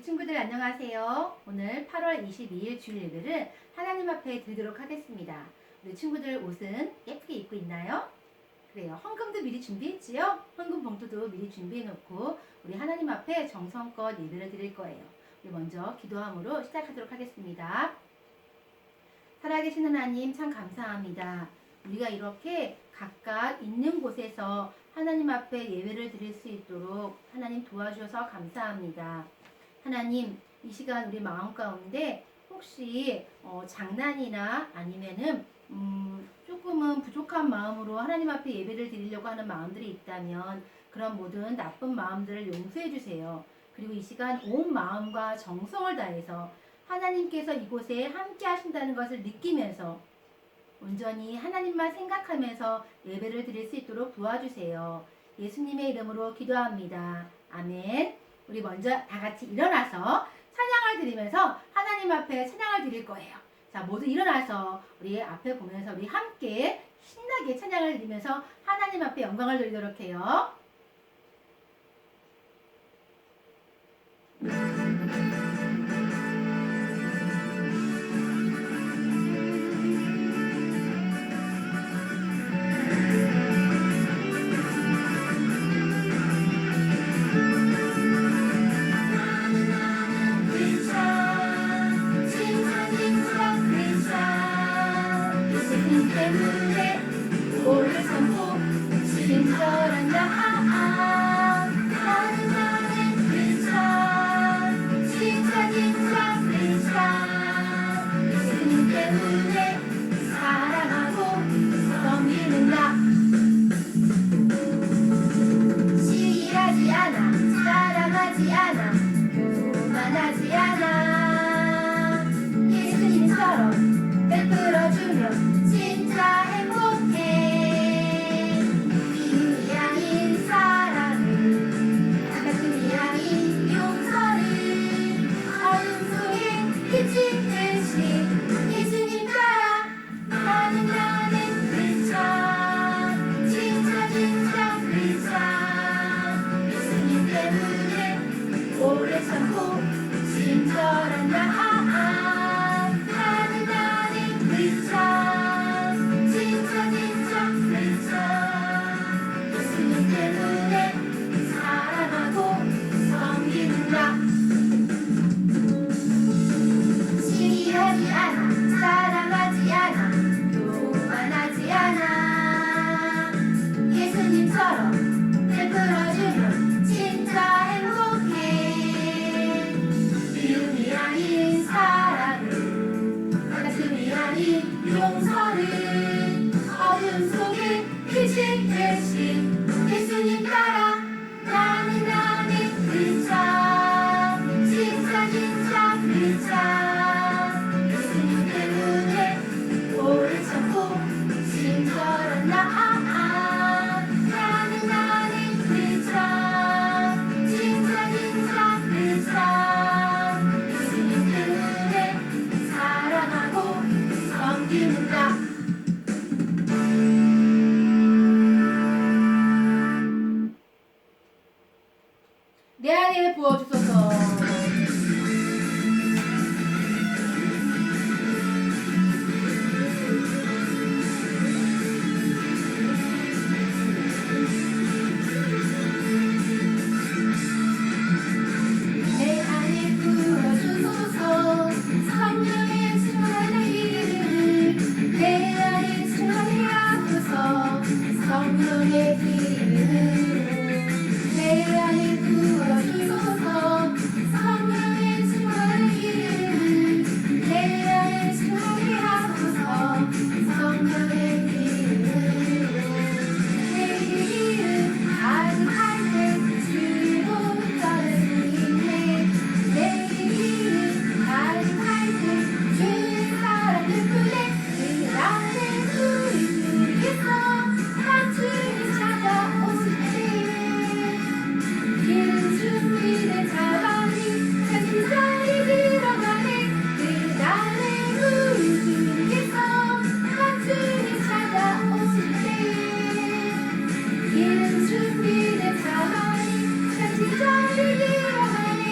친구들 안녕하세요. 오늘 8월 22일 주일 예배를 하나님 앞에 드리도록 하겠습니다. 우리 친구들 옷은 예쁘게 입고 있나요? 그래요. 헌금도 미리 준비했지요? 헌금 봉투도 미리 준비해 놓고 우리 하나님 앞에 정성껏 예배를 드릴 거예요. 우리 먼저 기도함으로 시작하도록 하겠습니다. 살아계신 하나님 참 감사합니다. 우리가 이렇게 각각 있는 곳에서 하나님 앞에 예배를 드릴 수 있도록 하나님 도와주셔서 감사합니다. 하나님, 이 시간 우리 마음 가운데 혹시 장난이나 아니면은 조금은 부족한 마음으로 하나님 앞에 예배를 드리려고 하는 마음들이 있다면 그런 모든 나쁜 마음들을 용서해 주세요. 그리고 이 시간 온 마음과 정성을 다해서 하나님께서 이곳에 함께 하신다는 것을 느끼면서 온전히 하나님만 생각하면서 예배를 드릴 수 있도록 도와주세요. 예수님의 이름으로 기도합니다. 아멘. 우리 먼저 다 같이 일어나서 찬양을 드리면서 하나님 앞에 찬양을 드릴 거예요. 자, 모두 일어나서 우리 앞에 보면서 우리 함께 신나게 찬양을 드리면서 하나님 앞에 영광을 드리도록 해요. 내 안에 부어주소서. 내 안에 부어주소서. 성령의 충만한 기름 내 안에 충만히 하소서. 성령의 기름 내 안에 부어주소서. 성령의 충만한 기름 내 안에 충만히 하소서. 성령의 기름 내 기름 가득할 때 주로 붙잡을 수 있네. 내 기름 가득할 때 주의 사랑을 부네. 그 안에 우리 주께서 단순히 찾아오실 때 기름 준비된 자방이 같은 자리 들어가네. 그 안에 우리 주께서 단순히 찾아오실 때 기름 준비된 자방이 같은 자리 들어가네.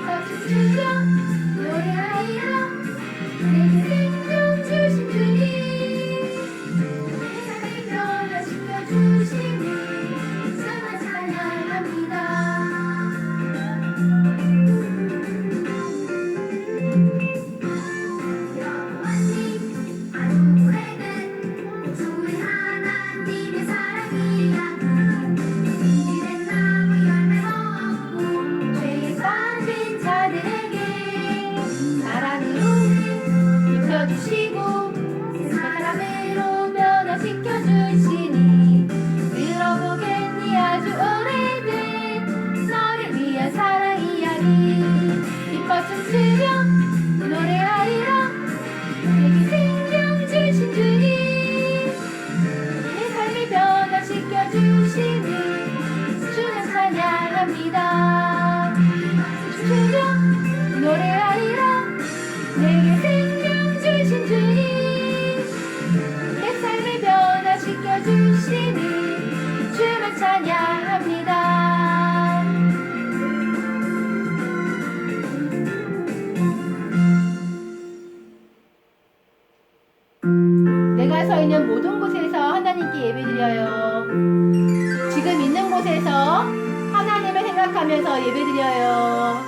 박수 치며 노래하리라. 내게 생명 주신 주님, 내 삶을 변화시켜 주시니 주만 찬양합니다. 영원히 아주 오래된 우리 하나님의 사랑이야. 이젠 나무 열매 먹고 죄에 빠진 자들에게 사랑으로 입혀주시고 사랑으로 변화시켜주시니 들어보겠니 아주 오래된 너를 위한 사랑 이야기. 기뻐 춤추며 노래하리라. 내게 생명 주신 주님, 내 삶을 변화시켜 주시니 주는 찬양합니다. 춤추며 노래하리라. 내게 생명 주신 주님, 내 삶을 변화시켜 주시니 주만 찬양합니다. 내가 서 있는 모든 곳에서 하나님께 예배드려요. 지금 있는 곳에서 하나님을 생각하면서 예배드려요.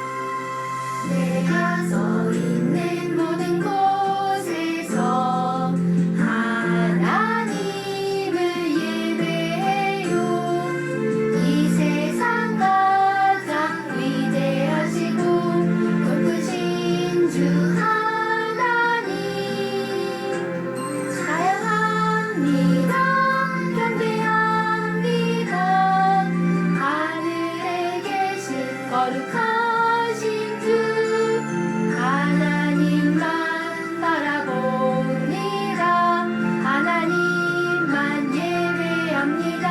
내가 서 있는 모든 곳에서 하나님을 예배해요. 이 세상 가장 위대하시고 높으신 주 하나님 사랑합니다. 경배합니다. 하늘에 계신 거룩하신 주 하나님만 바라봅니다. 하나님만 예배합니다.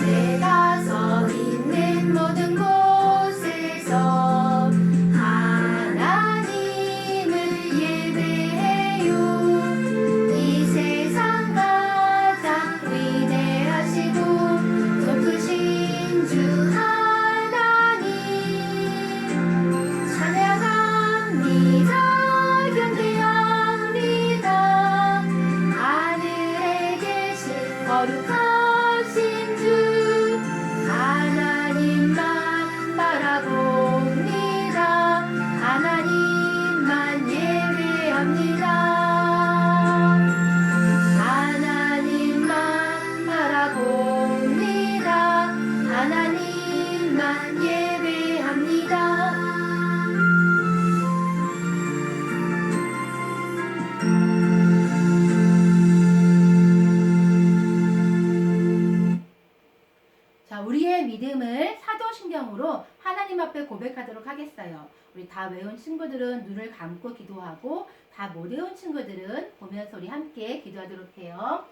내가 서 있는 모든 곳에서 하나님을 예배해요. 이 세상 가장 위대하시고 높으신 주 하나님 찬양합니다. 경배합니다. 하늘에 계신 거룩하신 주 하나님만 바라봅니다. 하나님만 예배합니다. 하나님만 바라봅니다. 하나님만 예배합니다. 자, 우리의 믿음을 사도신경으로 하나님 앞에 고백하도록 하겠어요. 우리 다 외운 친구들은 눈을 감고 기도하고 다 못 외운 친구들은 보면서 우리 함께 기도하도록 해요.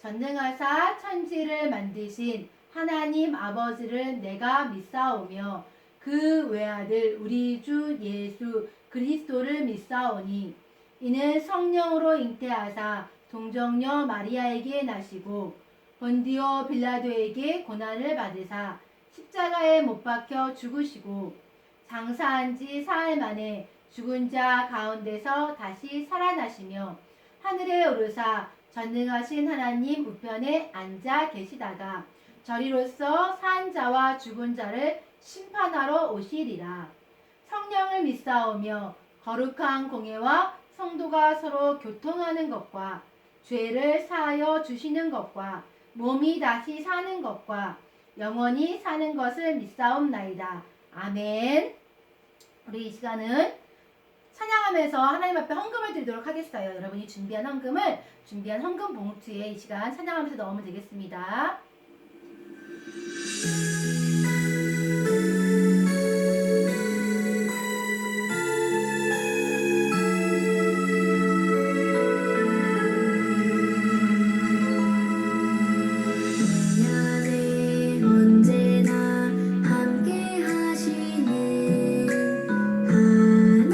전능하사 천지를 만드신 하나님 아버지를 내가 믿사오며 그 외아들 우리 주 예수 그리스도를 믿사오니 이는 성령으로 잉태하사 동정녀 마리아에게 나시고 본디오 빌라도에게 고난을 받으사 십자가에 못 박혀 죽으시고 장사한 지 사흘 만에 죽은 자 가운데서 다시 살아나시며 하늘에 오르사 전능하신 하나님 우편에 앉아 계시다가 저리로서 산 자와 죽은 자를 심판하러 오시리라. 성령을 믿사오며 거룩한 공예와 성도가 서로 교통하는 것과 죄를 사하여 주시는 것과 몸이 다시 사는 것과 영원히 사는 것을 믿사옵나이다. 아멘. 우리 이 시간은 찬양하면서 하나님 앞에 헌금을 드리도록 하겠어요. 여러분이 준비한 헌금 봉투에 이 시간 찬양하면서 넣으면 되겠습니다. 언제나 함께 하시는 하나님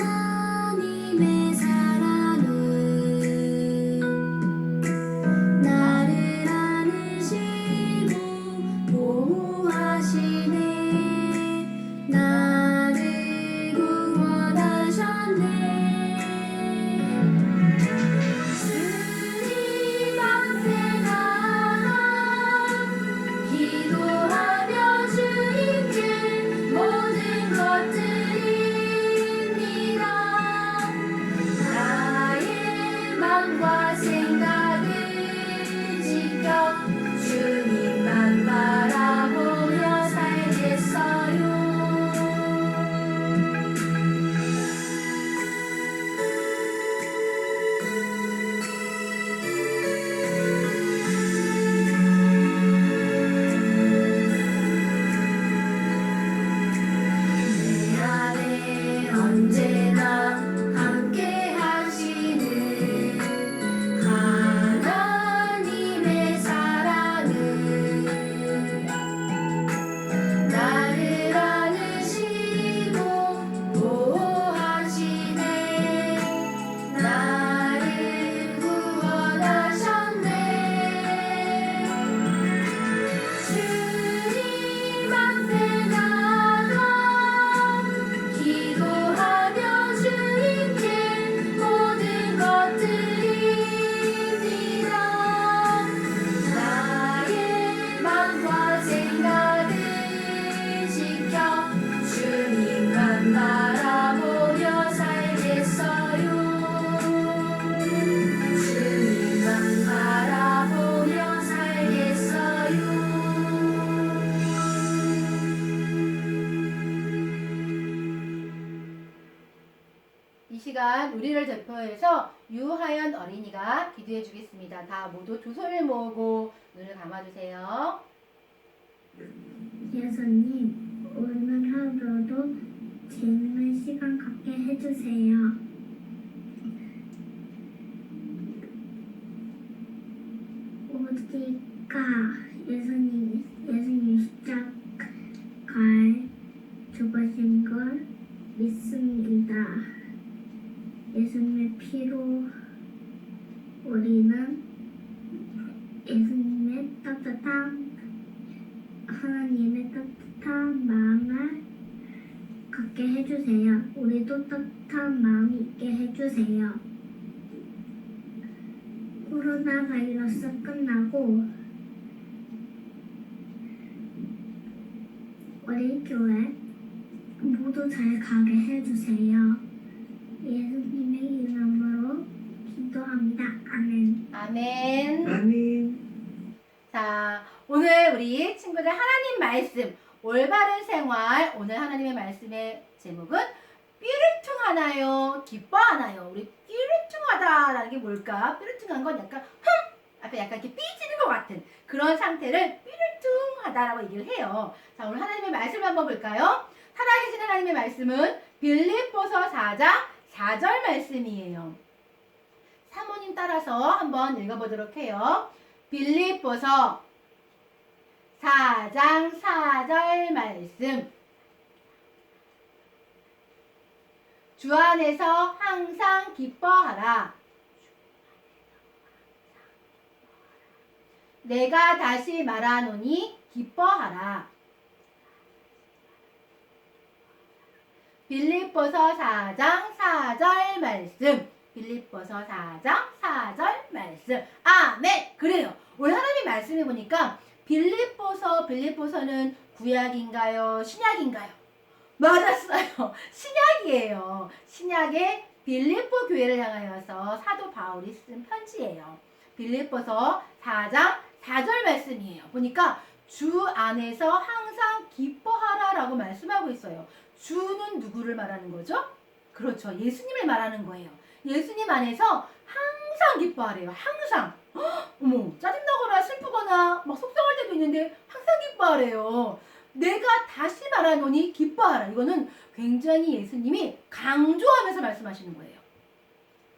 시간 우리를 대표해서 유하연 어린이가 기도해 주겠습니다. 다 모두 두 손을 모으고 눈을 감아주세요. 예수님, 오늘 하루도 재밌는 시간 갖게 해주세요. 우리가 예수님 십자가에 죽으신 걸 믿습니다. 예수님의 피로 우리는 예수님의 하나님의 따뜻한 마음을 갖게 해주세요. 우리도 따뜻한 마음이 있게 해주세요. 코로나 바이러스 끝나고 우리 교회 모두 잘 가게 해주세요. 예수님의 이름으로 기도합니다. 아멘. 아멘. 아멘. 자, 오늘 우리 친구들 하나님 말씀, 올바른 생활. 오늘 하나님의 말씀의 제목은 삐르퉁하나요? 기뻐하나요? 우리 삐르퉁하다라는 게 뭘까? 삐르퉁한 건 약간 앞에 약간 이렇게 삐지는 것 같은 그런 상태를 삐르퉁하다라고 얘기를 해요. 자, 오늘 하나님의 말씀 한번 볼까요? 살아계신 하나님의 말씀은 빌립보서 4장 4절 말씀이에요. 사모님 따라서 한번 읽어보도록 해요. 빌립보서 4장 4절 말씀. 주 안에서 항상 기뻐하라. 내가 다시 말하노니 기뻐하라. 빌립보서 4장 4절 말씀. 빌립보서 4장 4절 말씀. 아멘. 그래요. 오늘 하나님 말씀해 보니까 빌립보서는 구약인가요? 신약인가요? 맞았어요. 신약이에요. 신약의 빌립보 교회를 향하여서 사도 바울이 쓴 편지예요. 빌립보서 4장 4절 말씀이에요. 보니까 주 안에서 항상 기뻐하라라고 말씀하고 있어요. 주는 누구를 말하는 거죠? 그렇죠. 예수님을 말하는 거예요. 예수님 안에서 항상 기뻐하래요. 항상. 어머, 짜증나거나 슬프거나 막 속상할 때도 있는데 항상 기뻐하래요. 내가 다시 말하노니 기뻐하라. 이거는 굉장히 예수님이 강조하면서 말씀하시는 거예요.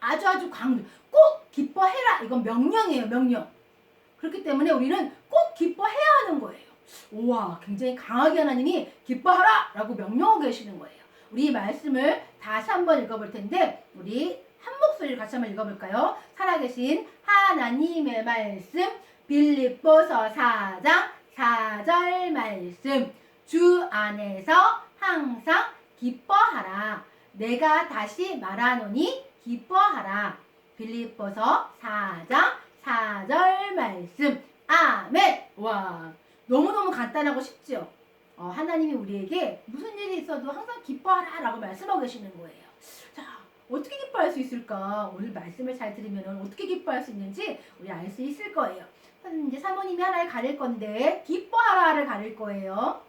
아주 강조. 꼭 기뻐해라. 이건 명령이에요. 명령. 그렇기 때문에 우리는 꼭 기뻐해야 하는 거예요. 우와, 굉장히 강하게 하나님이 기뻐하라 라고 명령하고 계시는 거예요. 우리 이 말씀을 다시 한번 읽어볼 텐데 우리 한 목소리를 같이 한번 읽어볼까요? 살아계신 하나님의 말씀 빌립보서 4장 4절 말씀. 주 안에서 항상 기뻐하라. 내가 다시 말하노니 기뻐하라. 빌립보서 4장 4절 말씀. 아멘. 와, 너무너무 간단하고 쉽죠? 하나님이 우리에게 무슨 일이 있어도 항상 기뻐하라 라고 말씀하고 계시는 거예요. 자, 어떻게 기뻐할 수 있을까? 오늘 말씀을 잘 들으면 어떻게 기뻐할 수 있는지 우리 알 수 있을 거예요. 이제 사모님이 하나를 가릴 건데 기뻐하라를 가릴 거예요.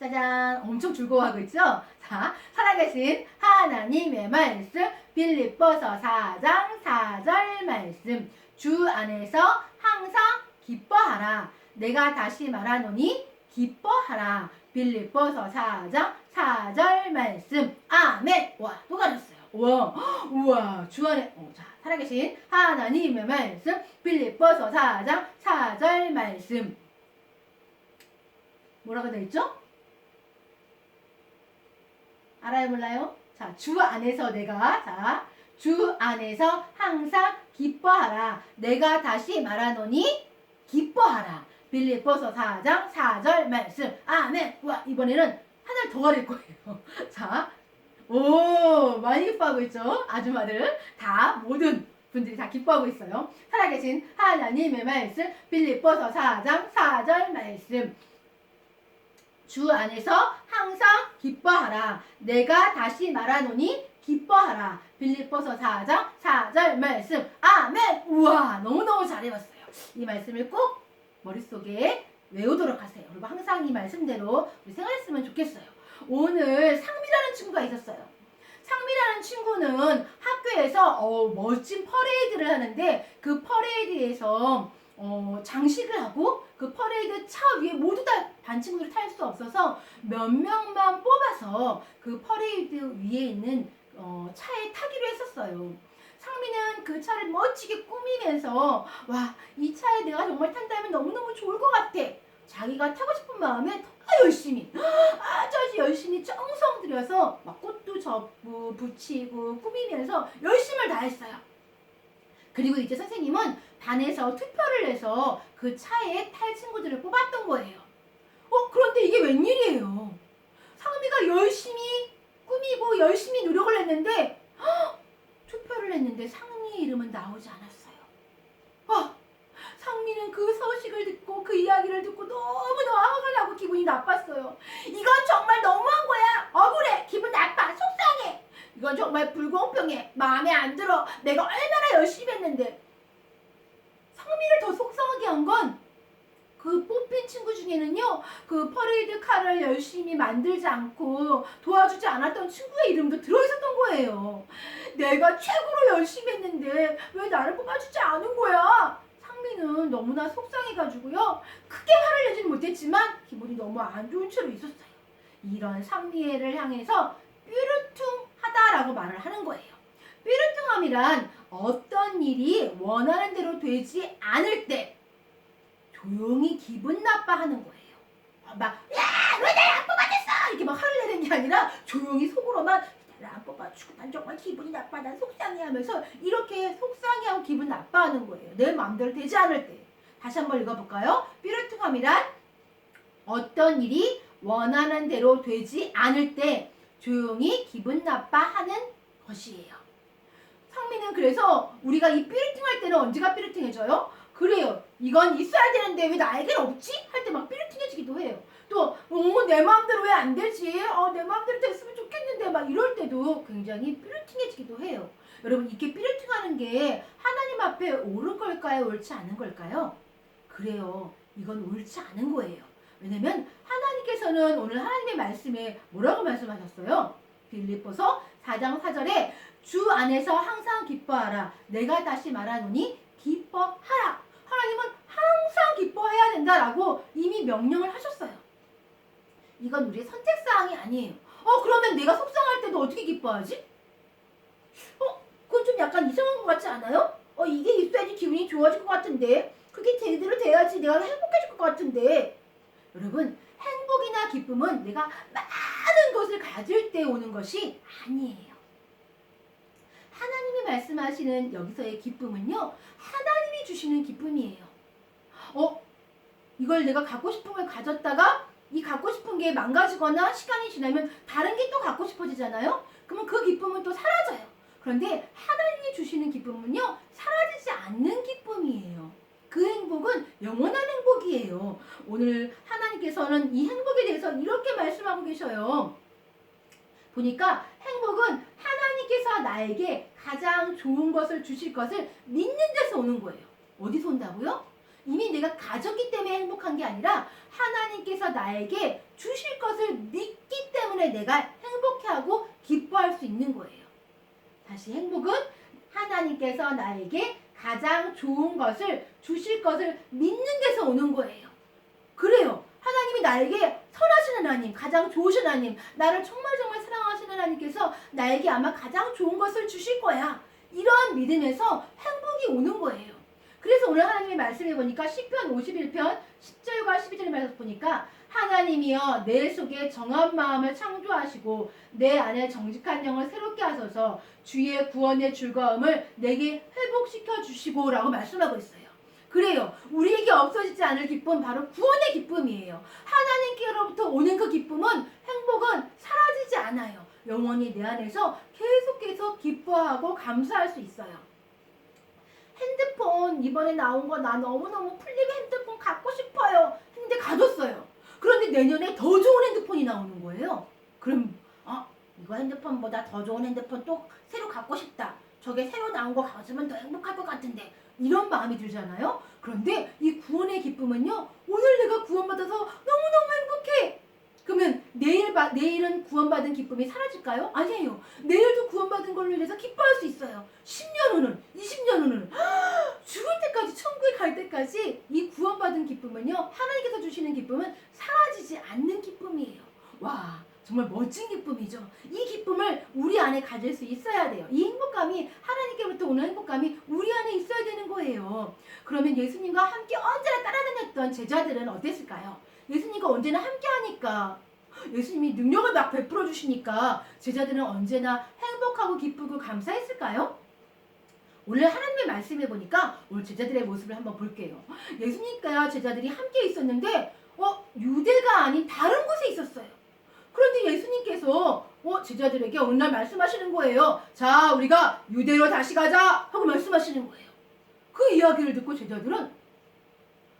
짜잔, 엄청 즐거워하고 있죠? 자, 살아계신 하나님의 말씀 빌립보서 4장 4절 말씀. 주 안에서 항상 기뻐하라. 내가 다시 말하노니 기뻐하라. 빌립보서 4장 4절 말씀. 아멘. 와, 또 가졌어요. 우와, 주 안에, 자, 살아계신 하나님의 말씀 빌립보서 4장 4절 말씀. 뭐라고 되어 있죠? 알아요, 몰라요? 자, 주 안에서 주 안에서 항상 기뻐하라. 내가 다시 말하노니 기뻐하라. 빌립보서 4장 4절 말씀. 아멘. 와, 이번에는 하나를 더 가릴 거예요. 자, 오, 많이 기뻐하고 있죠? 아줌마들 다 모든 분들이 다 기뻐하고 있어요. 살아계신 하나님의 말씀 빌립보서 4장 4절 말씀. 주 안에서 항상 기뻐하라. 내가 다시 말하노니 기뻐하라. 빌립보서 4장 4절 말씀. 아멘. 우와, 너무너무 잘 해봤어요. 이 말씀을 꼭 머릿속에 외우도록 하세요. 그리고 항상 이 말씀대로 우리 생활했으면 좋겠어요. 오늘 상미라는 친구가 있었어요. 상미라는 친구는 학교에서 멋진 퍼레이드를 하는데 그 퍼레이드에서 장식을 하고 그 퍼레이드 차 위에 모두 다 반 친구들이 탈 수 없어서 몇 명만 뽑아서 그 퍼레이드 위에 있는 차에 타기로 했었어요. 상미는 그 차를 멋지게 꾸미면서 와, 이 차에 내가 정말 탄다면 너무너무 좋을 것 같아. 자기가 타고 싶은 마음에 더 열심히 아주 열심히 정성 들여서 막 꽃도 접고 붙이고 꾸미면서 열심을 다했어요. 그리고 이제 선생님은 반에서 투표를 해서 그 차에 탈 친구들을 뽑았던 거예요. 그런데 이게 웬일이에요? 상미가 열심히 꾸미고 열심히 노력을 했는데 투표를 했는데 상미의 이름은 나오지 않았어요. 상미는 그 소식을 듣고 그 이야기를 듣고 너무너무 화가 나고 기분이 나빴어요. 이건 정말 너무한 거야. 억울해. 기분 나빠. 속상해. 이건 정말 불공평해. 마음에 안 들어. 내가 얼마나 열심히 했는데. 상미를 더 속상하게 한 건 그 뽑힌 친구 중에는요, 그 퍼레이드 카를 열심히 만들지 않고 도와주지 않았던 친구의 이름도 들어있었던 거예요. 내가 최고로 열심히 했는데 왜 나를 뽑아주지 않은 거야? 상미는 너무나 속상해가지고요, 크게 화를 내지는 못했지만 기분이 너무 안 좋은 채로 있었어요. 이런 상미를 향해서 뾰루퉁하다라고 말을 하는 거예요. 뾰루퉁함이란 어떤 일이 원하는 대로 되지 않을 때 조용히 기분 나빠하는 거예요. 막 야, 왜 날 안 뽑아줬어? 이렇게 막 화를 내는 게 아니라 조용히 속으로만 날 안 뽑아주고 난 정말 기분이 나빠, 난 속상해 하면서 이렇게 속상해하고 기분 나빠하는 거예요. 내 마음대로 되지 않을 때. 다시 한번 읽어볼까요? 뾰루퉁함이란 어떤 일이 원하는 대로 되지 않을 때 조용히 기분 나빠하는 것이에요. 상미는 그래서 우리가 이 뾰루퉁할 때는 언제가 뾰루퉁해져요? 그래요. 이건 있어야 되는데 왜 나에겐 없지? 할 때 막 뾰루퉁해지기도 해요. 또 내 마음대로 왜 안 되지? 내 마음대로 됐으면 좋겠는데 막 이럴 때도 굉장히 뾰루퉁해지기도 해요. 여러분, 이렇게 뾰루퉁하는 게 하나님 앞에 옳은 걸까요? 옳지 않은 걸까요? 그래요. 이건 옳지 않은 거예요. 왜냐면 하나님께서는 오늘 하나님의 말씀에 뭐라고 말씀하셨어요? 빌립보서 4장 4절에 주 안에서 항상 기뻐하라. 내가 다시 말하노니 기뻐하라. 하나님은 항상 기뻐해야 된다라고 이미 명령을 하셨어요. 이건 우리의 선택사항이 아니에요. 그러면 내가 속상할 때도 어떻게 기뻐하지? 그건 좀 약간 이상한 것 같지 않아요? 이게 있어야지 기분이 좋아질 것 같은데, 그게 제대로 돼야지 내가 행복해질 것 같은데. 여러분, 행복이나 기쁨은 내가 많은 것을 가질 때 오는 것이 아니에요. 하나님이 말씀하시는 여기서의 기쁨은요, 하나님이 주시는 기쁨이에요. 이걸 내가 갖고 싶은 걸 가졌다가 이 갖고 싶은 게 망가지거나 시간이 지나면 다른 게 또 갖고 싶어지잖아요. 그러면 그 기쁨은 또 사라져요. 그런데 하나님이 주시는 기쁨은요, 사라지지 않는 기쁨이에요. 그 행복은 영원한 행복이에요. 오늘 하나님께서는 이 행복에 대해서 이렇게 말씀하고 계셔요. 보니까 행복은 하나님께서 나에게 가장 좋은 것을 주실 것을 믿는 데서 오는 거예요. 어디서 온다고요? 이미 내가 가졌기 때문에 행복한 게 아니라 하나님께서 나에게 주실 것을 믿기 때문에 내가 행복해하고 기뻐할 수 있는 거예요. 다시, 행복은 하나님께서 나에게 가장 좋은 것을 주실 것을 믿는 데서 오는 거예요. 그래요. 하나님이 나에게 선하신 하나님, 가장 좋으신 하나님, 나를 정말 사랑하시는 하나님께서 나에게 아마 가장 좋은 것을 주실 거야. 이러한 믿음에서 행복이 오는 거예요. 그래서 오늘 하나님의 말씀을 보니까 시편 51편 10절과 12절의 말씀 보니까 하나님이여 내 속에 정한 마음을 창조하시고 내 안에 정직한 영을 새롭게 하소서 주의 구원의 즐거움을 내게 회복시켜 주시고 라고 말씀하고 있어요. 그래요. 우리에게 없어지지 않을 기쁨, 바로 구원의 기쁨이에요. 하나님께로부터 오는 그 기쁨은, 행복은 사라지지 않아요. 영원히 내 안에서 계속해서 기뻐하고 감사할 수 있어요. 핸드폰 이번에 나온 거 나 너무너무 플립 핸드폰 갖고 싶어요 했는데 가졌어요. 그런데 내년에 더 좋은 핸드폰이 나오는 거예요. 그럼 이거 핸드폰보다 더 좋은 핸드폰 또 새로 갖고 싶다. 저게 새로 나온 거 가지면 더 행복할 것 같은데, 이런 마음이 들잖아요. 그런데 이 구원의 기쁨은요, 오늘 내가 구원받아서 너무너무 행복해. 그러면 내일은 구원받은 기쁨이 사라질까요? 아니에요. 내일도 구원받은 걸로 인해서 기뻐할 수 있어요. 10년 후는, 20년 후는, 죽을 때까지, 천국에 갈 때까지 이 구원받은 기쁨은요, 하나님께서 주시는 기쁨은 사라지지 않는 기쁨이에요. 와, 정말 멋진 기쁨이죠. 이 기쁨을 우리 안에 가질 수 있어야 돼요. 이 행복감이, 하나님께로부터 오는 행복감이 우리 안에 있어야 되는 거예요. 그러면 예수님과 함께 언제나 따라다녔던 제자들은 어땠을까요? 예수님과 언제나 함께 하니까, 예수님이 능력을 막 베풀어 주시니까 제자들은 언제나 행복하고 기쁘고 감사했을까요? 오늘 하나님의 말씀을 보니까 오늘 제자들의 모습을 한번 볼게요. 예수님과 제자들이 함께 있었는데 유대가 아닌 다른 곳에 있었어요. 그런데 예수님께서 제자들에게 어느 날 말씀하시는 거예요. 자, 우리가 유대로 다시 가자 하고 말씀하시는 거예요. 그 이야기를 듣고 제자들은,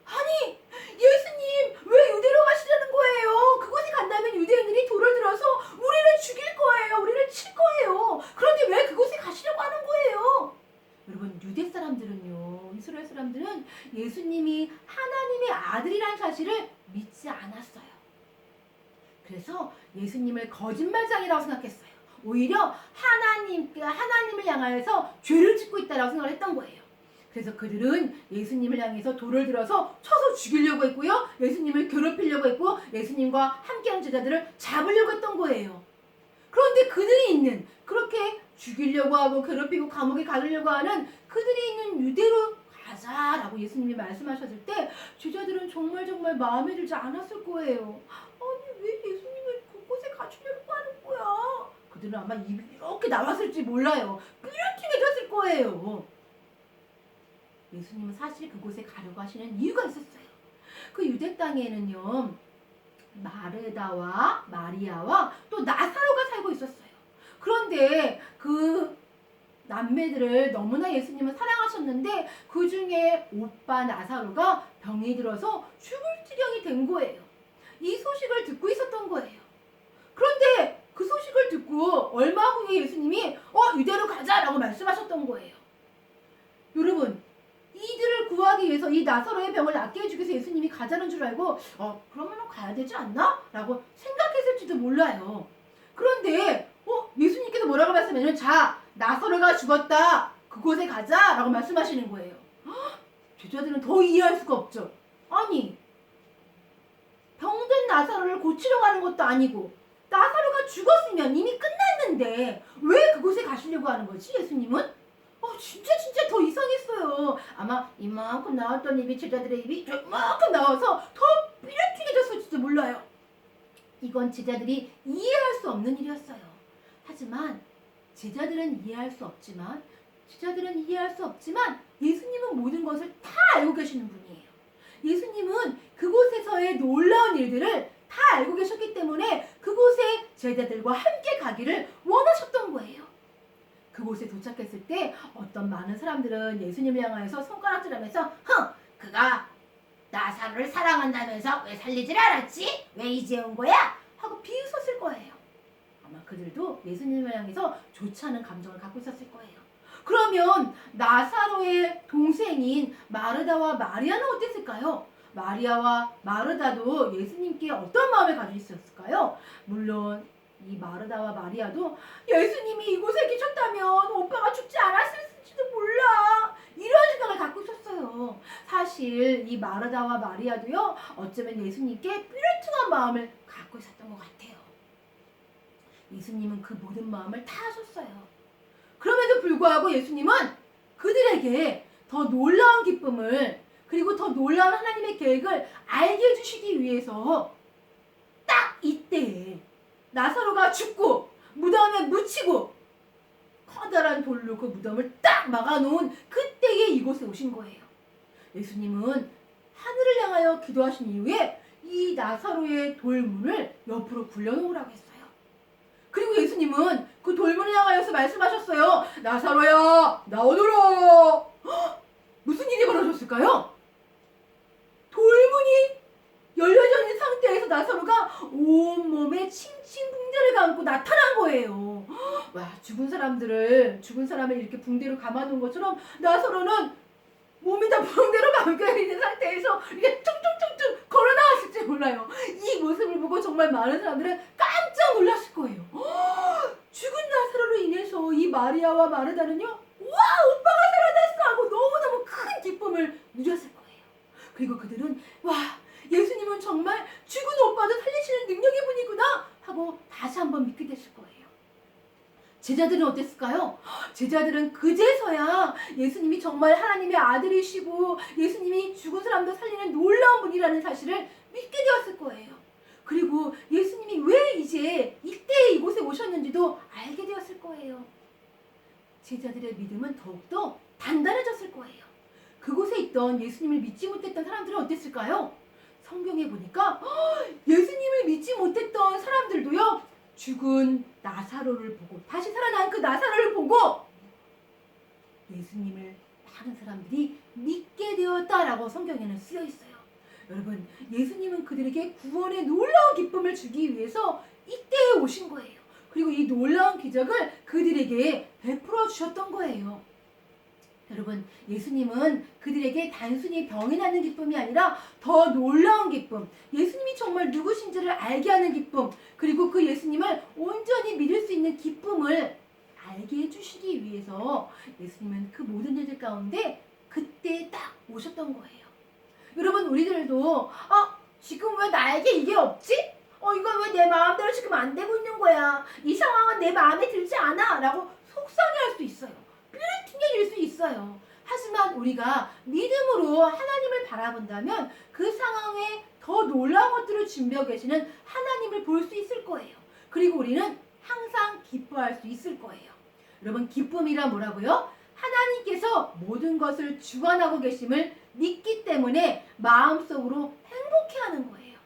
아니, 예수님 왜 유대로 가시려는 거예요? 그곳에 간다면 유대인들이 돌을 들어서 우리를 죽일 거예요. 우리를 칠 거예요. 그런데 왜 그곳에 가시려고 하는 거예요? 여러분, 유대 사람들은요, 이스라엘 사람들은 예수님이 하나님의 아들이라는 사실을 믿지 않았어요. 그래서 예수님을 거짓말장이라고 생각했어요. 오히려 하나님을 향하여서 죄를 짓고 있다라고 생각을 했던 거예요. 그래서 그들은 예수님을 향해서 돌을 들어서 쳐서 죽이려고 했고요. 예수님을 괴롭히려고 했고, 예수님과 함께하는 제자들을 잡으려고 했던 거예요. 그런데 그들이 있는, 그렇게 죽이려고 하고 괴롭히고 감옥에 가두려고 하는 그들이 있는 유대로 가자라고 예수님이 말씀하셨을 때 제자들은 정말 마음에 들지 않았을 거예요. 아니, 왜 예수님을 그곳에 가주려고 하는 거야? 그들은 아마 입이 이렇게 나왔을지 몰라요. 삐뚤해졌을 거예요. 예수님은 사실 그곳에 가려고 하시는 이유가 있었어요. 그 유대 땅에는요, 마르다와 마리아와 또 나사로가 살고 있었어요. 그런데 그 남매들을 너무나 예수님은 사랑하셨는데 그 중에 오빠 나사로가 병이 들어서 죽을 지경이 된 거예요. 이 소식을 듣고 있었던 거예요. 그런데 그 소식을 듣고 얼마 후에 예수님이 유대로 가자라고 말씀하셨던 거예요. 여러분, 이들을 구하기 위해서 이 나사로의 병을 낫게 해주기 위해서 예수님이 가자는 줄 알고 그러면 가야 되지 않나? 라고 생각했을지도 몰라요. 그런데 예수님께서 뭐라고 말씀하냐면, 자, 나사로가 죽었다, 그곳에 가자 라고 말씀하시는 거예요. 제자들은 더 이해할 수가 없죠. 아니, 병든 나사로를 고치러 가는 것도 아니고 나사로가 죽었으면 이미 끝났는데 왜 그곳에 가시려고 하는 거지, 예수님은? 진짜 더 이상했어요. 아마 이만큼 나왔던 입이 제자들의 입이 이만큼 나와서 더 삐뚤해졌을지도 몰라요. 이건 제자들이 이해할 수 없는 일이었어요. 하지만 제자들은 이해할 수 없지만 예수님은 모든 것을 다 알고 계시는 분이에요. 예수님은 그곳에서의 놀라운 일들을 다 알고 계셨기 때문에 그곳에 제자들과 함께 가기를 원하셨던 거예요. 그곳에 도착했을 때 어떤 많은 사람들은 예수님을 향하여서 손가락질하면서 그가 나사로를 사랑한다면서 왜 살리질 않았지? 왜 이제 온 거야? 하고 비웃었을 거예요. 아마 그들도 예수님을 향해서 좋지 않은 감정을 갖고 있었을 거예요. 그러면 나사로의 동생인 마르다와 마리아는 어땠을까요? 마리아와 마르다도 예수님께 어떤 마음을 가지고 있었을까요? 물론 이 마르다와 마리아도 예수님이 이곳에 계셨다면 오빠가 죽지 않았을지도 몰라, 이런 생각을 갖고 있었어요. 사실 이 마르다와 마리아도요, 어쩌면 예수님께 삐뚤한 마음을 갖고 있었던 것 같아요. 예수님은 그 모든 마음을 다 하셨어요. 그럼에도 불구하고 예수님은 그들에게 더 놀라운 기쁨을, 그리고 더 놀라운 하나님의 계획을 알게 해주시기 위해서 딱 이때에 나사로가 죽고 무덤에 묻히고 커다란 돌로 그 무덤을 딱 막아놓은 그때에 이곳에 오신 거예요. 예수님은 하늘을 향하여 기도하신 이후에 이 나사로의 돌문을 옆으로 굴려놓으라고 했어요. 그리고 예수님은 그 돌문을 향하여서 말씀하셨어요. 나사로야, 나오너라. 무슨 일이 벌어졌을까요? 돌문이 열려져 있는 상태에서 나사로가 온몸에 붕대를 감고 나타난 거예요. 와, 죽은 사람을 이렇게 붕대로 감아놓은 것처럼 나사로는 몸이 다 붕대로 감겨 있는 상태에서 이렇게 퉁퉁퉁퉁 걸어 나왔을 하실지 몰라요. 이 모습을 보고 정말 많은 사람들은 깜짝 놀랐을 거예요. 죽은 나사로로 인해서 이 마리아와 마르다는요, 와, 오빠가 살아났어 하고 너무너무 큰 기쁨을 누렸을 거예요. 그리고 그들은 와, 예수님은 정말 죽은 오빠도 살리시는 능력의 분이구나 하고 다시 한번 믿게 됐을 거예요. 제자들은 어땠을까요? 제자들은 그제서야 예수님이 정말 하나님의 아들이시고 예수님이 죽은 사람도 살리는 놀라운 분이라는 사실을 믿게 되었을 거예요. 그리고 예수님이 왜 이제 이때 이곳에 오셨는지도 알게 되었을 거예요. 제자들의 믿음은 더욱더 단단해졌을 거예요. 그곳에 있던 예수님을 믿지 못했던 사람들은 어땠을까요? 성경에 보니까 예수님을 믿지 못했던 사람들도요, 죽은 나사로를 보고 다시 살아난 그 나사로를 보고 예수님을 많은 사람들이 믿게 되었다라고 성경에는 쓰여 있어요. 여러분, 예수님은 그들에게 구원의 놀라운 기쁨을 주기 위해서 이때에 오신 거예요. 그리고 이 놀라운 기적을 그들에게 베풀어 주셨던 거예요. 여러분, 예수님은 그들에게 단순히 병이 나는 기쁨이 아니라 더 놀라운 기쁨, 예수님이 정말 누구신지를 알게 하는 기쁨, 그리고 그 예수님을 온전히 믿을 수 있는 기쁨을 알게 해주시기 위해서 예수님은 그 모든 일들 가운데 그때 딱 오셨던 거예요. 여러분, 우리들도 지금 왜 나에게 이게 없지? 이건 왜 내 마음대로 지금 안 되고 있는 거야? 이 상황은 내 마음에 들지 않아? 라고 속상해할 수 있어요. 튕겨질 수 있어요. 하지만 우리가 믿음으로 하나님을 바라본다면 그 상황에 더 놀라운 것들을 준비하고 계시는 하나님을 볼 수 있을 거예요. 그리고 우리는 항상 기뻐할 수 있을 거예요. 여러분, 기쁨이란 뭐라고요? 하나님께서 모든 것을 주관하고 계심을 믿기 때문에 마음속으로 행복해하는 거예요.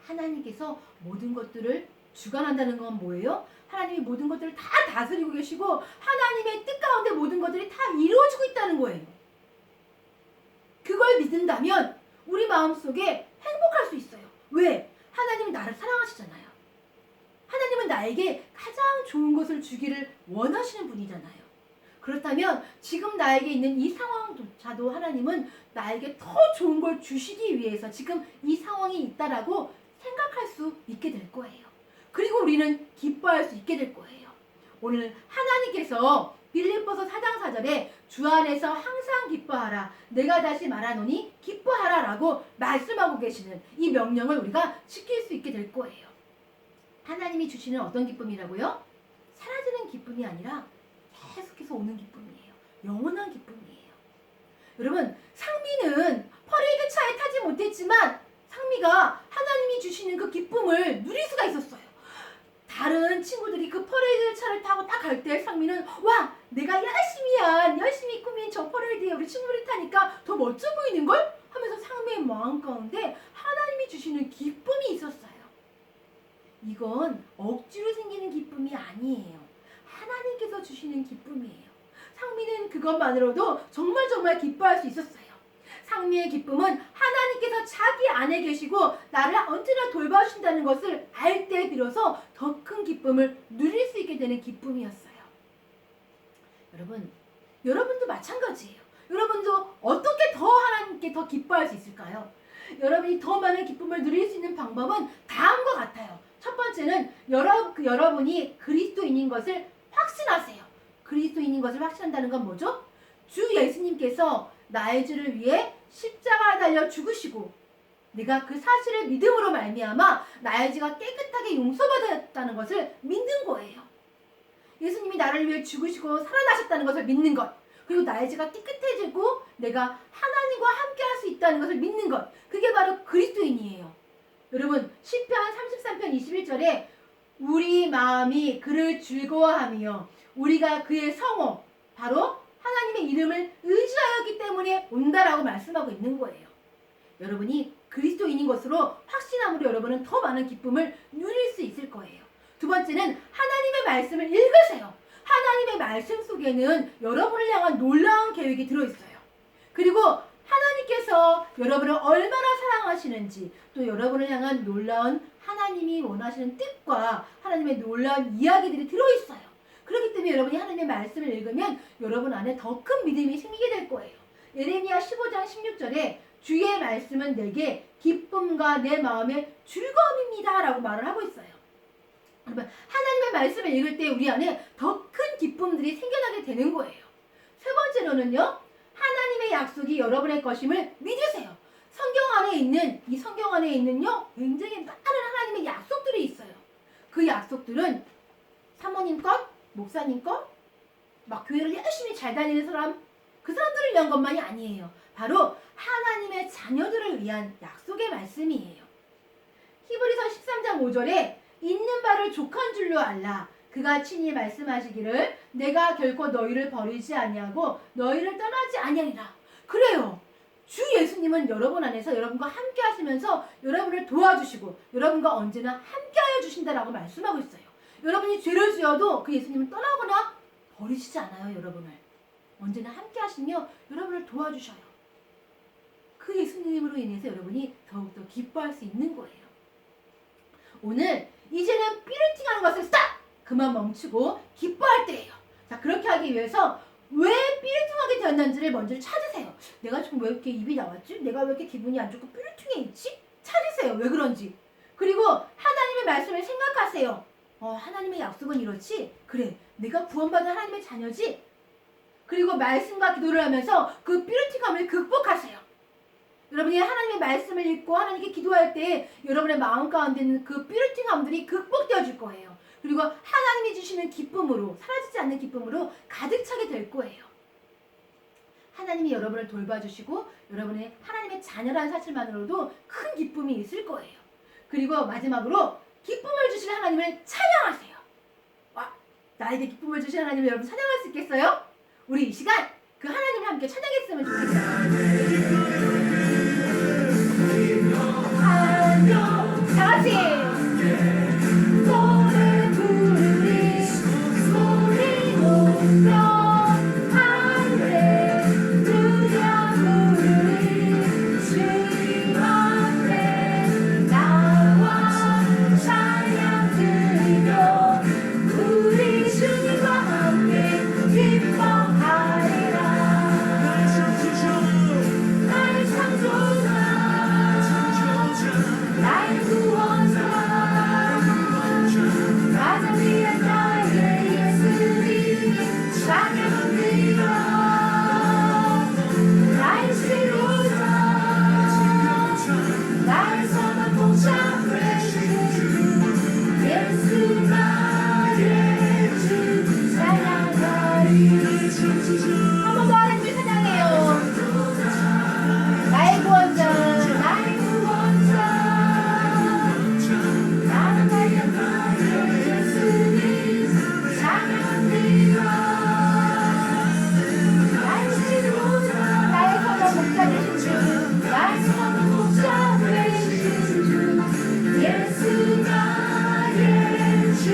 하나님께서 모든 것들을 주관한다는 건 뭐예요? 하나님이 모든 것들을 다 다스리고 계시고 하나님의 뜻 가운데 모든 것들이 다 이루어지고 있다는 거예요. 그걸 믿는다면 우리 마음속에 행복할 수 있어요. 왜? 하나님은 나를 사랑하시잖아요. 하나님은 나에게 가장 좋은 것을 주기를 원하시는 분이잖아요. 그렇다면 지금 나에게 있는 이 상황조차도 하나님은 나에게 더 좋은 걸 주시기 위해서 지금 이 상황이 있다라고 생각할 수 있게 될 거예요. 그리고 우리는 기뻐할 수 있게 될 거예요. 오늘 하나님께서 빌립보서 4장 4절에 주 안에서 항상 기뻐하라. 내가 다시 말하노니 기뻐하라 라고 말씀하고 계시는 이 명령을 우리가 지킬 수 있게 될 거예요. 하나님이 주시는 어떤 기쁨이라고요? 사라지는 기쁨이 아니라 계속해서 오는 기쁨이에요. 영원한 기쁨이에요. 여러분, 상미는 퍼레이드 차에 타지 못했지만 상미가 하나님이 주시는 그 기쁨을 누릴 수가 있었어요. 다른 친구들이 그 퍼레이드 차를 타고 딱 갈 때 상미는 와, 내가 열심히 꾸민 저 퍼레이드에 우리 친구들이 타니까 더 멋져 보이는걸? 하면서 상미의 마음 가운데 하나님이 주시는 기쁨이 있었어요. 이건 억지로 생기는 기쁨이 아니에요. 하나님께서 주시는 기쁨이에요. 상미는 그것만으로도 정말 기뻐할 수 있었어요. 상미의 기쁨은 하나님께서 자기 안에 계시고 나를 언제나 돌봐주신다는 것을 알 때 비로소 더 큰 기쁨을 누릴 수 있게 되는 기쁨이었어요. 여러분, 여러분도 마찬가지예요. 여러분도 어떻게 더 하나님께 더 기뻐할 수 있을까요? 여러분이 더 많은 기쁨을 누릴 수 있는 방법은 다음과 같아요. 첫 번째는 여러분이 그리스도인인 것을 확신하세요. 그리스도인인 것을 확신한다는 건 뭐죠? 주 예수님께서 나의 죄를 위해 십자가에 달려 죽으시고 내가 그 사실을 믿음으로 말미암아 나의 죄가 깨끗하게 용서받았다는 것을 믿는 거예요. 예수님이 나를 위해 죽으시고 살아나셨다는 것을 믿는 것, 그리고 나의 죄가 깨끗해지고 내가 하나님과 함께 할 수 있다는 것을 믿는 것, 그게 바로 그리스도인이에요. 여러분, 시편 33편 21절에 우리 마음이 그를 즐거워하며 우리가 그의 성호, 바로 하나님의 이름을 의지하였기 때문에 온다라고 말씀하고 있는 거예요. 여러분이 그리스도인인 것으로 확신함으로 여러분은 더 많은 기쁨을 누릴 수 있을 거예요. 두 번째는 하나님의 말씀을 읽으세요. 하나님의 말씀 속에는 여러분을 향한 놀라운 계획이 들어있어요. 그리고 하나님께서 여러분을 얼마나 사랑하시는지, 또 여러분을 향한 놀라운 하나님이 원하시는 뜻과 하나님의 놀라운 이야기들이 들어있어요. 그렇기 때문에 여러분이 하나님의 말씀을 읽으면 여러분 안에 더 큰 믿음이 생기게 될 거예요. 예레미야 15장 16절에 주의 말씀은 내게 기쁨과 내 마음의 즐거움입니다 라고 말을 하고 있어요. 여러분, 하나님의 말씀을 읽을 때 우리 안에 더 큰 기쁨들이 생겨나게 되는 거예요. 세 번째로는요, 하나님의 약속이 여러분의 것임을 믿으세요. 이 성경 안에 있는요, 굉장히 많은 하나님의 약속들이 있어요. 그 약속들은 사모님 것, 목사님 것, 막 교회를 열심히 잘 다니는 사람, 그 사람들을 위한 것만이 아니에요. 바로 하나님의 자녀들을 위한 약속의 말씀이에요. 히브리서 13장 5절에 있는 바를 족한 줄로 알라. 그가 친히 말씀하시기를 내가 결코 너희를 버리지 아니하고 너희를 떠나지 아니하리라. 그래요. 주 예수님은 여러분 안에서 여러분과 함께 하시면서 여러분을 도와주시고 여러분과 언제나 함께 하여 주신다라고 말씀하고 있어요. 여러분이 죄를 지어도 그 예수님은 떠나거나 버리시지 않아요. 여러분을 언제나 함께 하시며 여러분을 도와주셔요. 그 예수님으로 인해서 여러분이 더욱더 기뻐할 수 있는 거예요. 오늘 이제는 삐르팅하는 것을 스탑! 그만 멈추고 기뻐할 때예요. 자, 그렇게 하기 위해서 왜 삐르팅하게 되었는지를 먼저 찾으세요. 내가 지금 왜 이렇게 입이 나왔지? 내가 왜 이렇게 기분이 안 좋고 삐르팅해 있지? 찾으세요. 왜 그런지. 그리고 하나님의 말씀을 생각하세요. 하나님의 약속은 이렇지? 그래, 내가 구원받은 하나님의 자녀지? 그리고 말씀과 기도를 하면서 그 삐르팅함을 극복하세요. 여러분이 하나님의 말씀을 읽고 하나님께 기도할 때 여러분의 마음 가운데 있는 그 삐르팅함들이 극복되어질 거예요. 그리고 하나님이 주시는 기쁨으로, 사라지지 않는 기쁨으로 가득 차게 될 거예요. 하나님이 여러분을 돌봐주시고 여러분의 하나님의 자녀라는 사실만으로도 큰 기쁨이 있을 거예요. 그리고 마지막으로 기쁨을 주실 하나님을 찬양하세요. 와, 나에게 기쁨을 주실 하나님을 여러분 찬양할 수 있겠어요? 우리 이 시간 그 하나님을 함께 찬양했으면 좋겠어요. 다 같이 노래 부르리 소리 높여 할렐루야 부르리 주님 앞에 나와 찬양 드리며 우리 주님과 함께 기뻐하리라. 나의 창조자 나의 구원자 가장 위한 나의 예수님 찬양합니다. 나의 치료자 나의 선한 목자 예수 나의 주 찬양하리. 한 번 더 하나님을 찬양해요. 나의 구원자 나의 구원자 나는 나의 예수님 찬양합니다. 나의 치료자 나의 선한 목자 되신 주 나의 선한 목자 되신 주 예수 나의 주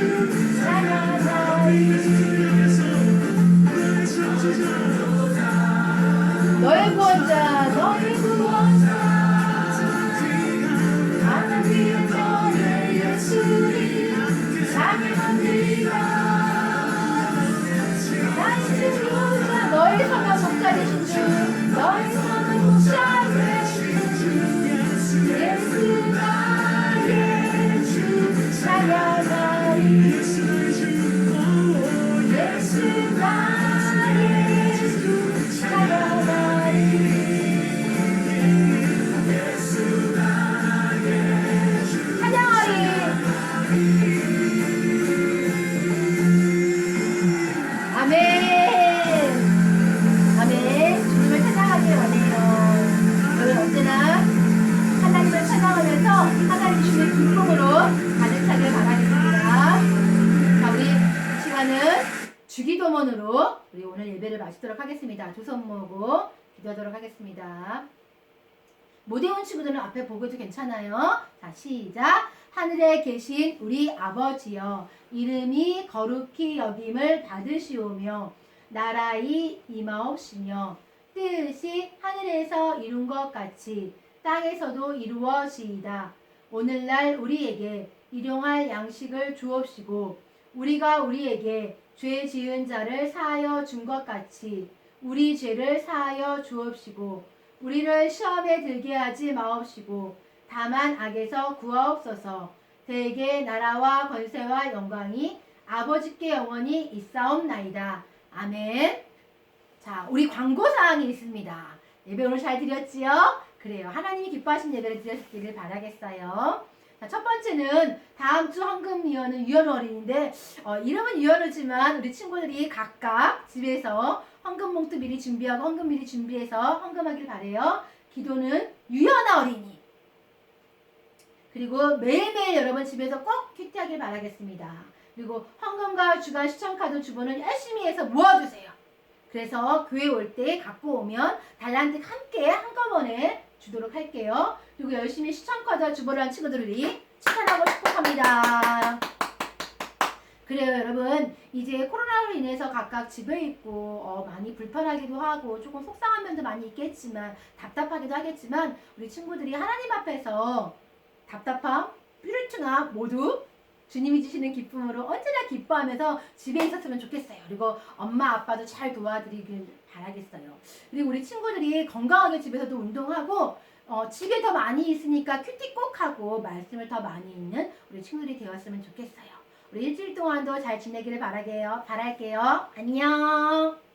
찬양하리. 너의 구원자 너의 구원자 하늘 위에 너의 예수님 찬양합니다. 나의 치료자 너의 선한 목자 되신 주 너의 선한 목자 되신 주 예수 나의 주 찬양하리. 예수 나의 주 찬양하리. 하나님 주시는 기쁨으로 가득 차길 바라겠습니다. 자, 우리 이 시간은 주기도문으로 우리 오늘 예배를 마치도록 하겠습니다. 두 손 모으고 기도하도록 하겠습니다. 못 외운 친구들은 앞에 보고 해도 괜찮아요. 자, 시작. 하늘에 계신 우리 아버지여, 이름이 거룩히 여김을 받으시오며 나라의 임하옵시며 뜻이 하늘에서 이룬 것 같이 땅에서도 이루어지이다. 오늘날 우리에게 일용할 양식을 주옵시고 우리가 우리에게 죄 지은 자를 사하여 준 것 같이 우리 죄를 사하여 주옵시고 우리를 시험에 들게 하지 마옵시고 다만 악에서 구하옵소서. 대개 나라와 권세와 영광이 아버지께 영원히 있사옵나이다. 아멘. 자, 우리 광고사항이 있습니다. 예배 오늘 잘 드렸지요? 그래요. 하나님이 기뻐하신 예배를 드렸기를 바라겠어요. 자, 첫 번째는 다음 주 헌금위원은 유연우 어린인데 이름은 유연우지만 우리 친구들이 각각 집에서 헌금 봉투 미리 준비하고 헌금 미리 준비해서 헌금하길 바래요. 기도는 유연아 어린이. 그리고 매일매일 여러분 집에서 꼭 큐티하길 바라겠습니다. 그리고 헌금과 주간 시청카드 주보는 열심히 해서 모아주세요. 그래서 교회 올 때 갖고 오면 달란트 함께 한꺼번에 주도록 할게요. 그리고 열심히 시청카드와 주보를 한 친구들이 칭찬하고 축복합니다. 그래요 여러분, 이제 코로나로 인해서 각각 집에 있고 많이 불편하기도 하고 조금 속상한 면도 많이 있겠지만 답답하기도 하겠지만 우리 친구들이 하나님 앞에서 답답함, 삐루트나 모두 주님이 주시는 기쁨으로 언제나 기뻐하면서 집에 있었으면 좋겠어요. 그리고 엄마 아빠도 잘 도와드리길 바라겠어요. 그리고 우리 친구들이 건강하게 집에서도 운동하고 집에 더 많이 있으니까 큐티 꼭 하고 말씀을 더 많이 읽는 우리 친구들이 되었으면 좋겠어요. 우리 일주일 동안도 잘 지내기를 바랄게요. 안녕.